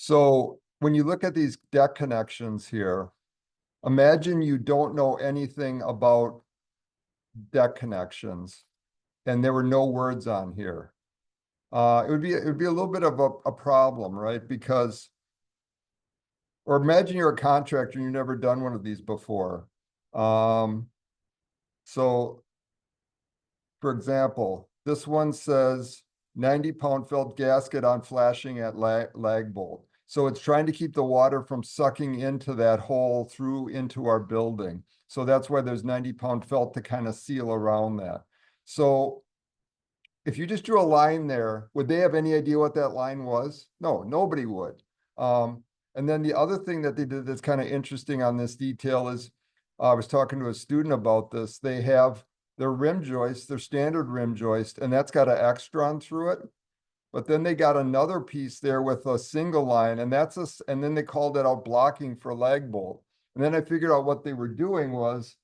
So when you look at these deck connections here, imagine you don't know anything about deck connections and there were no words on here. It would be a little bit of a problem, right? Because, or imagine you're a contractor and you've never done one of these before. So for example, this one says 90-pound felt gasket on flashing at lag bolt. So it's trying to keep the water from sucking into that hole through into our building. So that's why there's 90-pound felt to kind of seal around that. So if you just drew a line there, would they have any idea what that line was? No, nobody would. And then the other thing that they did that's kind of interesting on this detail is, I was talking to a student about this. They have their rim joist, their standard rim joist, and that's got an X drawn through it. But then they got another piece there with a single line, and and then they called it out blocking for lag bolt. And then I figured out what they were doing was,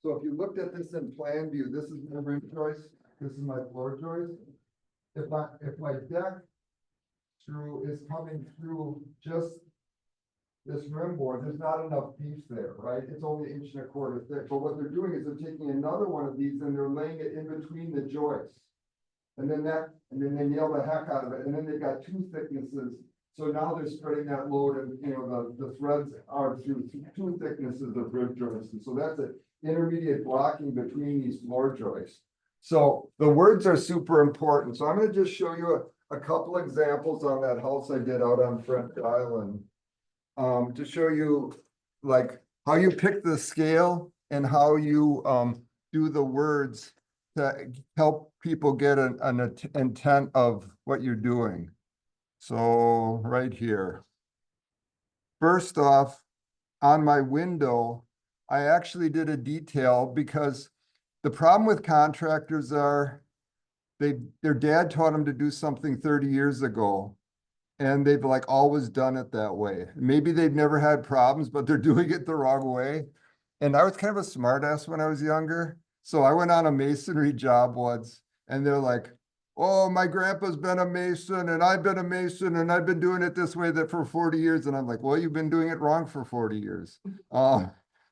so if you looked at this in plan view, this is my rim joist, this is my floor joist. If my deck is coming through just this rim board, there's not enough piece there, right? It's only 1.25 inches thick. But what they're doing is they're taking another one of these and they're laying it in between the joists. And then they nail the heck out of it. And then they've got two thicknesses. So now they're spreading that load, and the threads are through two thicknesses of rib joists. And so that's an intermediate blocking between these floor joists. So the words are super important. So I'm going to just show you a couple examples on that house I did out on French Island. To show you like how you pick the scale and how you do the words to help people get an intent of what you're doing. So right here. First off, on my window, I actually did a detail because the problem with contractors are their dad taught them to do something 30 years ago. And they've like always done it that way. Maybe they've never had problems, but they're doing it the wrong way. And I was kind of a smartass when I was younger. So I went on a masonry job once and they're like, oh, my grandpa's been a mason and I've been a mason and I've been doing it this way for 40 years. And I'm like, well, you've been doing it wrong for 40 years.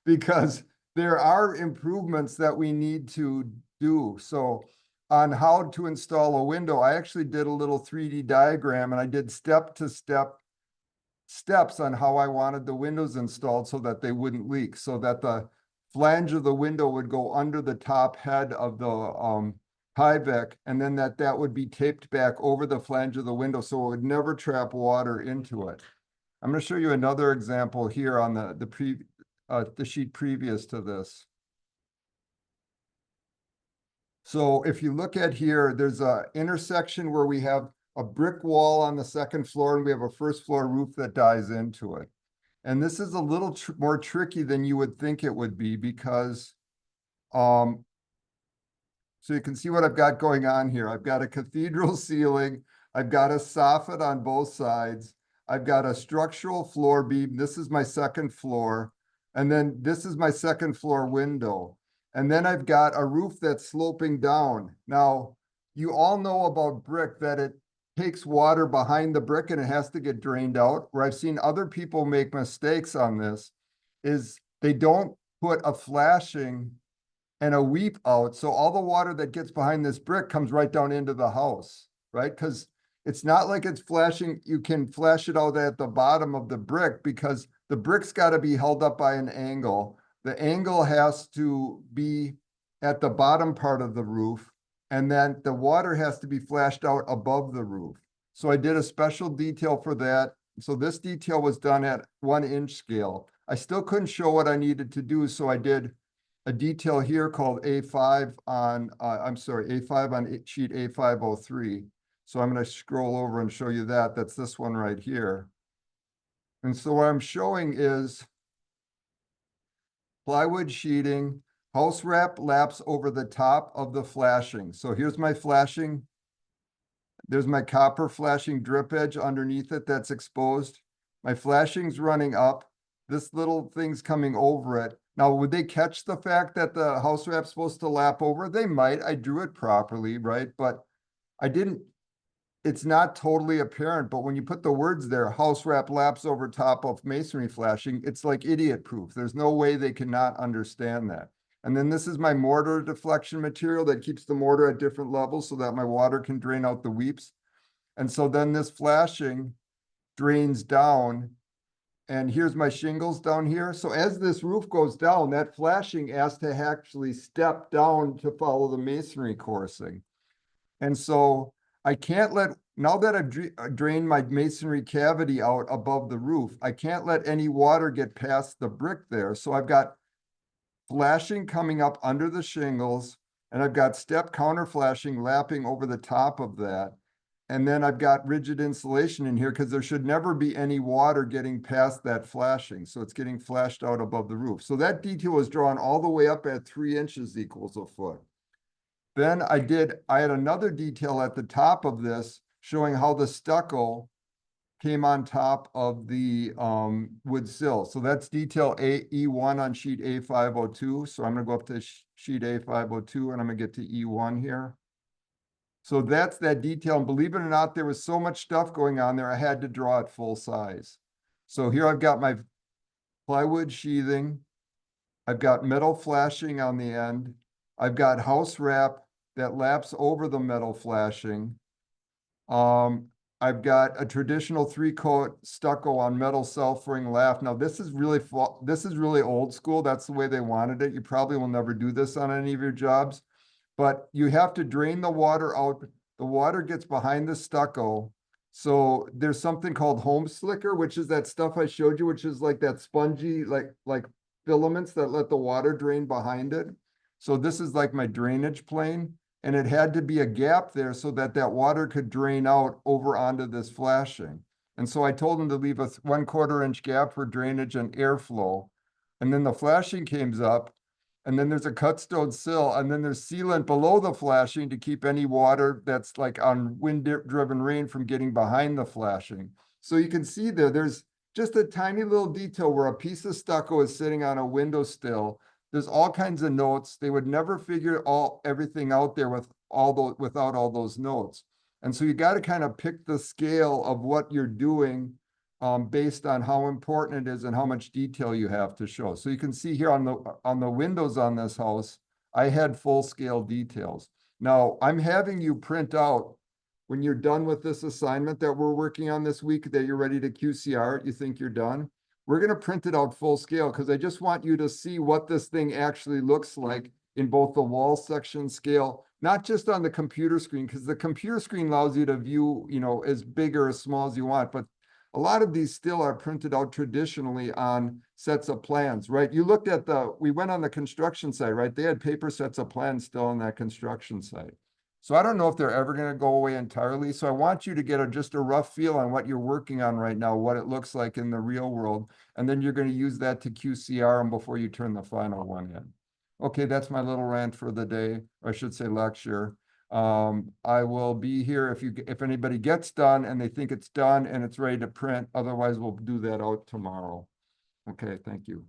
Because there are improvements that we need to do. So on how to install a window, I actually did a little 3D diagram and I did steps on how I wanted the windows installed so that they wouldn't leak, so that the flange of the window would go under the top head of the Tyvek, and then that would be taped back over the flange of the window so it would never trap water into it. I'm going to show you another example here on the sheet previous to this. So if you look at here, there's a intersection where we have a brick wall on the second floor and we have a first floor roof that dies into it. And this is a little more tricky than you would think it would be because, so you can see what I've got going on here. I've got a cathedral ceiling. I've got a soffit on both sides. I've got a structural floor beam. This is my second floor. And then this is my second floor window. And then I've got a roof that's sloping down. Now, you all know about brick that it takes water behind the brick and it has to get drained out. Where I've seen other people make mistakes on this is they don't put a flashing and a weep out. So all the water that gets behind this brick comes right down into the house, right? Because it's not like it's flashing. You can flash it out at the bottom of the brick because the brick's got to be held up by an angle. The angle has to be at the bottom part of the roof, and then the water has to be flashed out above the roof. So I did a special detail for that. So this detail was done at 1-inch scale. I still couldn't show what I needed to do, so I did a detail here called A5 on, A5 on sheet A503. So I'm going to scroll over and show you that. That's this one right here. And so what I'm showing is plywood sheeting, house wrap laps over the top of the flashing. So here's my flashing. There's my copper flashing drip edge underneath it that's exposed. My flashing's running up. This little thing's coming over it. Now, would they catch the fact that the house wrap's supposed to lap over? They might. I drew it properly, right? But I didn't it's not totally apparent, but when you put the words there, house wrap laps over top of masonry flashing, it's like idiot proof. There's no way they cannot understand that. And then this is my mortar deflection material that keeps the mortar at different levels so that my water can drain out the weeps. And so then this flashing drains down. And here's my shingles down here. So as this roof goes down, that flashing has to actually step down to follow the masonry coursing. And so I can't let, now that I've drained my masonry cavity out above the roof, I can't let any water get past the brick there. So I've got flashing coming up under the shingles, and I've got step counter flashing lapping over the top of that. And then I've got rigid insulation in here because there should never be any water getting past that flashing. So it's getting flashed out above the roof. So that detail was drawn all the way up at 3 inches equals a foot. Then I had another detail at the top of this showing how the stucco came on top of the wood sill. So that's detail E1 on sheet A502. So I'm gonna go up to sheet A502 and I'm gonna get to E1 here. So that's that detail. And believe it or not, there was so much stuff going on there, I had to draw it full size. So here I've got my plywood sheathing. I've got metal flashing on the end. I've got house wrap that laps over the metal flashing. I've got a traditional 3-coat stucco on metal self-ring lath. Now this is really old school. That's the way they wanted it. You probably will never do this on any of your jobs, but you have to drain the water out. The water gets behind the stucco. So there's something called home slicker, which is that stuff I showed you, which is like that spongy, like filaments that let the water drain behind it. So this is like my drainage plane, and it had to be a gap there so that that water could drain out over onto this flashing. And so I told them to leave a 1/4 inch gap for drainage and airflow. And then the flashing comes up, and then there's a cut stone sill, and then there's sealant below the flashing to keep any water that's like on wind-driven rain from getting behind the flashing. So you can see there's just a tiny little detail where a piece of stucco is sitting on a windowsill. There's all kinds of notes. They would never figure everything out there without all those notes. And so you got to kind of pick the scale of what you're doing based on how important it is and how much detail you have to show. So you can see here on the windows on this house, I had full scale details. Now I'm having you print out when you're done with this assignment that we're working on this week, that you're ready to QCR, you think you're done. We're going to print it out full scale because I just want you to see what this thing actually looks like in both the wall section scale, not just on the computer screen, because the computer screen allows you to view, as big or as small as you want, but a lot of these still are printed out traditionally on sets of plans, right? You looked at we went on the construction site, right? They had paper sets of plans still on that construction site. So I don't know if they're ever going to go away entirely. So I want you to get just a rough feel on what you're working on right now, what it looks like in the real world. And then you're going to use that to QCR them before you turn the final one in. Okay, that's my little rant for the day, or I should say lecture. I will be here if anybody gets done and they think it's done and it's ready to print. Otherwise, we'll do that out tomorrow. Okay, thank you.